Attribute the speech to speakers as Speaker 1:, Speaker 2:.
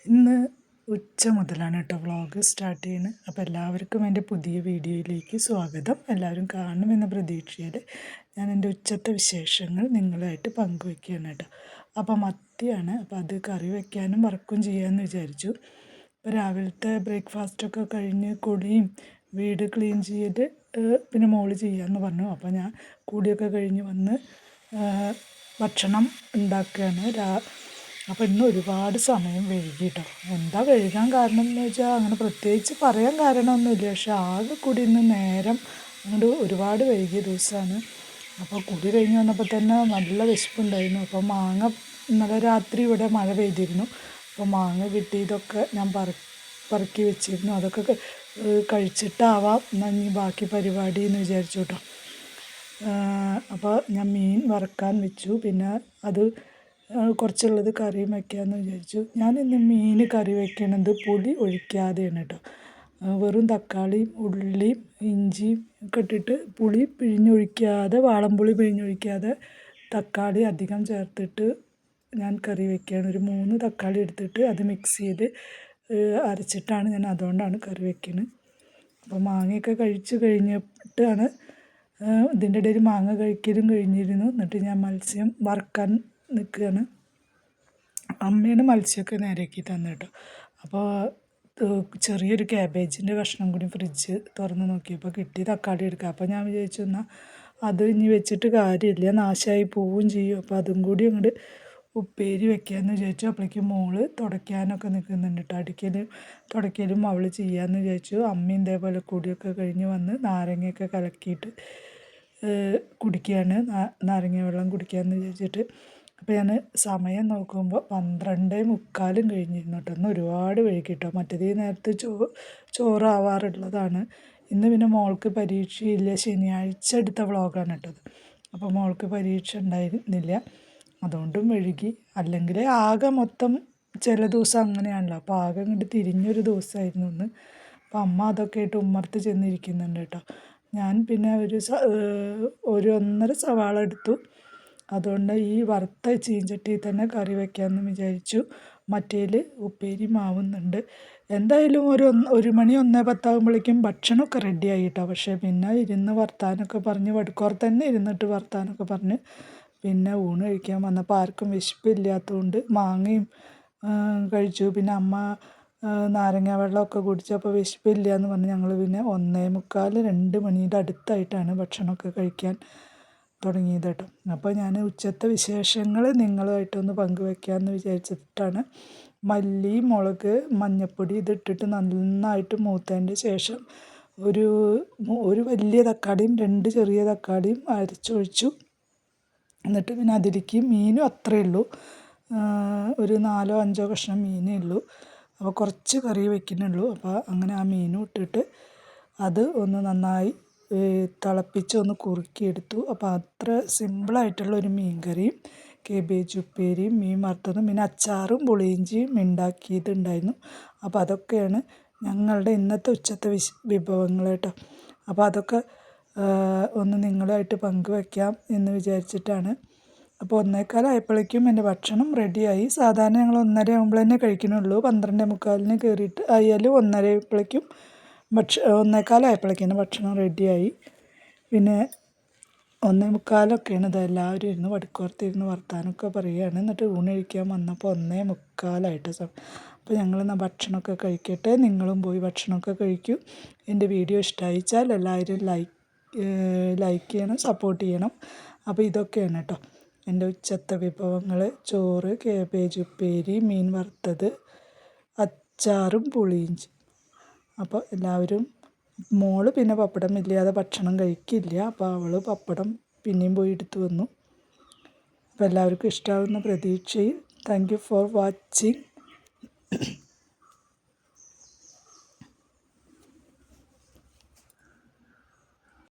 Speaker 1: ഇന്ന് ഉച്ച മുതലാണ് കേട്ടോ വ്ളോഗ് സ്റ്റാർട്ട് ചെയ്യുന്നത്. അപ്പോൾ എല്ലാവർക്കും എൻ്റെ പുതിയ വീഡിയോയിലേക്ക് സ്വാഗതം. എല്ലാവരും കാണുമെന്ന പ്രതീക്ഷയിൽ ഞാൻ എൻ്റെ ഉച്ചത്തെ വിശേഷങ്ങൾ നിങ്ങളുമായിട്ട് പങ്കുവയ്ക്കുകയാണ് കേട്ടോ. അപ്പോൾ മത്തിയാണ്, അപ്പോൾ അത് കറി വയ്ക്കാനും വറക്കും ചെയ്യാമെന്ന് വിചാരിച്ചു. അപ്പോൾ രാവിലത്തെ ബ്രേക്ക്ഫാസ്റ്റൊക്കെ കഴിഞ്ഞ് കുളിയും വീട് ക്ലീൻ ചെയ്ത് പിന്നെ മോള് ചെയ്യാമെന്ന് പറഞ്ഞു. അപ്പോൾ ഞാൻ കൂടിയൊക്കെ കഴിഞ്ഞ് വന്ന് ഭക്ഷണം ഉണ്ടാക്കുകയാണ്. അപ്പോൾ ഇന്ന് ഒരുപാട് സമയം വൈകി കേട്ടോ. എന്താ വൈകാൻ കാരണം എന്ന് വെച്ചാൽ അങ്ങനെ പ്രത്യേകിച്ച് പറയാൻ കാരണമൊന്നുമില്ല, പക്ഷെ ആകെ കൂടി ഇന്ന് നേരം അങ്ങോട്ട് ഒരുപാട് വൈകിയ ദിവസമാണ്. അപ്പോൾ കുടി കഴിഞ്ഞ് വന്നപ്പോൾ തന്നെ നല്ല വിശപ്പുണ്ടായിരുന്നു. അപ്പോൾ മാങ്ങ ഇന്നലെ രാത്രി ഇവിടെ മഴ പെയ്തിരുന്നു. അപ്പോൾ മാങ്ങ കിട്ടിയതൊക്കെ ഞാൻ പറക്കി വെച്ചിരുന്നു. അതൊക്കെ കഴിച്ചിട്ടാവാം എന്നാൽ ഇനി ബാക്കി പരിപാടി എന്ന് വിചാരിച്ചു കേട്ടോ. അപ്പോൾ ഞാൻ മീൻ വറുക്കാൻ വെച്ചു. പിന്നെ അത് കുറച്ചുള്ളത് കറിയും വയ്ക്കാമെന്ന് വിചാരിച്ചു. ഞാനിന്ന് മീൻ കറി വയ്ക്കണത് പുളി ഒഴിക്കാതെയാണ് കേട്ടോ. വെറും തക്കാളിയും ഉള്ളിയും ഇഞ്ചിയും ഒക്കെ ഇട്ടിട്ട് പുളി പിഴിഞ്ഞൊഴിക്കാതെ, വാളംപുളി പിഴിഞ്ഞൊഴിക്കാതെ തക്കാളി അധികം ചേർത്തിട്ട് ഞാൻ കറി വയ്ക്കുകയാണ്. ഒരു 3 തക്കാളി എടുത്തിട്ട് അത് മിക്സ് ചെയ്ത് അരച്ചിട്ടാണ് ഞാൻ അതുകൊണ്ടാണ് കറി വയ്ക്കുന്നത്. അപ്പോൾ മാങ്ങയൊക്കെ കഴിച്ച് കഴിഞ്ഞിട്ടാണ് ഇതിൻ്റെ ഇടയിൽ മാങ്ങ കഴിക്കലും കഴിഞ്ഞിരുന്നു. എന്നിട്ട് ഞാൻ മത്സ്യം വറുക്കാൻ നിൽക്കുകയാണ്. അമ്മയാണ് മത്സ്യമൊക്കെ നേരെയാക്കി തന്നെ കേട്ടോ. അപ്പോൾ ചെറിയൊരു ക്യാബേജിൻ്റെ കഷ്ണം കൂടി ഫ്രിഡ്ജ് തുറന്ന് നോക്കിയപ്പോൾ കിട്ടി, തക്കാളി എടുക്കുക. അപ്പോൾ ഞാൻ വിചാരിച്ചു എന്നാൽ അത് ഇനി വെച്ചിട്ട് കാര്യമില്ല, നാശമായി പോവുകയും ചെയ്യും. അപ്പോൾ അതും കൂടി അങ്ങോട്ട് ഉപ്പേരി വെക്കാമെന്ന് വിചാരിച്ചു. അപ്പോഴേക്കും മോള് തുടയ്ക്കാനൊക്കെ നിൽക്കുന്നുണ്ട് കേട്ടോ. തുടയ്ക്കലും അവൾ ചെയ്യാമെന്ന് വിചാരിച്ചു. അമ്മയും ഇതേപോലെ കൂടിയൊക്കെ കഴിഞ്ഞ് വന്ന് നാരങ്ങയൊക്കെ കലക്കിയിട്ട് കുടിക്കുകയാണ്. നാരങ്ങ വെള്ളം കുടിക്കാമെന്ന് വിചാരിച്ചിട്ട്. അപ്പോൾ ഞാൻ സമയം നോക്കുമ്പോൾ 12:45 കഴിഞ്ഞിരുന്നു കേട്ടോ. ഇന്ന് ഒരുപാട് വൈകിട്ടോ. മറ്റേത് ഈ നേരത്തെ ചോറാവാറുള്ളതാണ്. ഇന്ന് പിന്നെ മോൾക്ക് പരീക്ഷയില്ല, ശനിയാഴ്ച എടുത്ത വ്ളോഗാണ് കേട്ടത്. അപ്പോൾ മോൾക്ക് പരീക്ഷ ഉണ്ടായിരുന്നില്ല, അതുകൊണ്ടും വൈകി. അല്ലെങ്കിൽ ആകെ മൊത്തം ചില ദിവസം അങ്ങനെയാണല്ലോ. അപ്പോൾ ആകെ ഇങ്ങോട്ട് തിരിഞ്ഞൊരു ദിവസമായിരുന്നു ഇന്ന്. അപ്പോൾ അമ്മ അതൊക്കെ ആയിട്ട് ഉമ്മർത്ത് ചെന്നിരിക്കുന്നുണ്ട് കേട്ടോ. ഞാൻ പിന്നെ ഒരു 1.5 സവാള എടുത്തു. അതുകൊണ്ട് ഈ വറുത്ത ചീഞ്ചട്ടിയിൽ തന്നെ കറി വയ്ക്കാമെന്ന് വിചാരിച്ചു. മറ്റേൽ ഉപ്പേരി മാവുന്നുണ്ട്. എന്തായാലും ഒരു മണി 1:10 ആകുമ്പോഴേക്കും ഭക്ഷണമൊക്കെ റെഡി ആയിട്ടോ. പക്ഷേ പിന്നെ ഇരുന്ന് വർത്താനമൊക്കെ പറഞ്ഞ് വടക്കോർത്ത് തന്നെ ഇരുന്നിട്ട് വർത്താനമൊക്കെ പറഞ്ഞ് പിന്നെ ഊണ് കഴിക്കാൻ വന്നപ്പോൾ ആർക്കും വിശപ്പില്ലാത്തതുകൊണ്ട് മാങ്ങയും കഴിച്ചു. പിന്നെ അമ്മ നാരങ്ങ വെള്ളമൊക്കെ കുടിച്ചപ്പോൾ വിശപ്പില്ല എന്ന് പറഞ്ഞ് ഞങ്ങൾ പിന്നെ 1:45 2 മണിയുടെ അടുത്തായിട്ടാണ് ഭക്ഷണമൊക്കെ കഴിക്കാൻ തുടങ്ങിയത് കേട്ടോ. അപ്പോൾ ഞാൻ ഉച്ചത്തെ വിശേഷങ്ങൾ നിങ്ങളുമായിട്ടൊന്ന് പങ്കുവയ്ക്കാമെന്ന് വിചാരിച്ചിട്ടാണ്. മല്ലി, മുളക്, മഞ്ഞൾപ്പൊടി ഇതിട്ടിട്ട് നന്നായിട്ട് മൂത്തതിൻ്റെ ശേഷം ഒരു വലിയ തക്കാളിയും 2 ചെറിയ തക്കാളിയും അരച്ചൊഴിച്ചു. എന്നിട്ട് പിന്നെ അതിലേക്ക് മീനും അത്രയേ ഉള്ളൂ, ഒരു 4 5 കഷ്ണം മീനേ ഉള്ളൂ. അപ്പോൾ കുറച്ച് കറി വയ്ക്കുന്നുള്ളൂ. അപ്പോൾ അങ്ങനെ ആ മീനും ഇട്ടിട്ട് അത് ഒന്ന് നന്നായി തിളപ്പിച്ച് ഒന്ന് കുറുക്കിയെടുത്തു. അപ്പോൾ അത്ര സിമ്പിളായിട്ടുള്ള ഒരു മീൻ കറിയും കേബേജ് ഉപ്പേരിയും മീൻ വറുത്തതും പിന്നെ അച്ചാറും പുളിയിഞ്ചിയും ഉണ്ടാക്കിയിട്ടുണ്ടായിരുന്നു. അപ്പോൾ അതൊക്കെയാണ് ഞങ്ങളുടെ ഇന്നത്തെ ഉച്ചത്തെ വിഭവങ്ങൾ കേട്ടോ. അപ്പോൾ അതൊക്കെ ഒന്ന് നിങ്ങളുമായിട്ട് പങ്കുവയ്ക്കാം എന്ന് വിചാരിച്ചിട്ടാണ്. അപ്പോൾ 1:15 ആയപ്പോഴേക്കും എൻ്റെ ഭക്ഷണം റെഡിയായി. സാധാരണ ഞങ്ങൾ 1:30 ആകുമ്പോൾ തന്നെ കഴിക്കണുള്ളൂ. 12:45 കയറിയിട്ട് ആയാലും 1:30 ആയപ്പോഴേക്കും 1:15 ആയപ്പോഴേക്കാണ് ഭക്ഷണം റെഡിയായി. പിന്നെ 1:45 ഇത് എല്ലാവരും ഇരുന്ന് വടക്കോർത്തിരുന്ന് വർത്താനമൊക്കെ പറയുകയാണ്. എന്നിട്ട് ഊണ് കഴിക്കാൻ വന്നപ്പോൾ 1:45 സമയം. അപ്പോൾ ഞങ്ങളെന്നാൽ ഭക്ഷണമൊക്കെ കഴിക്കട്ടെ, നിങ്ങളും പോയി ഭക്ഷണമൊക്കെ കഴിക്കൂ. എൻ്റെ വീഡിയോ ഇഷ്ടമായിച്ചാൽ എല്ലാവരും ലൈക്ക് ചെയ്യണം, സപ്പോർട്ട് ചെയ്യണം. അപ്പോൾ ഇതൊക്കെയാണ് കേട്ടോ എൻ്റെ ഉച്ചത്തെ വിഭവങ്ങൾ. ചോറ്, കേബേജ് ഉപ്പേരി, മീൻ വറുത്തത്, അച്ചാറും പുളിയിഞ്ചി. അപ്പോൾ എല്ലാവരും, മോള് പിന്നെ പപ്പടം ഇല്ലാതെ ഭക്ഷണം കഴിക്കില്ല. അപ്പോൾ അവൾ പപ്പടം പിന്നെയും പോയി എടുത്തു വന്നു. അപ്പോൾ എല്ലാവർക്കും ഇഷ്ടമാകുന്ന പ്രതീക്ഷയിൽ താങ്ക് യു ഫോർ വാച്ചിങ്.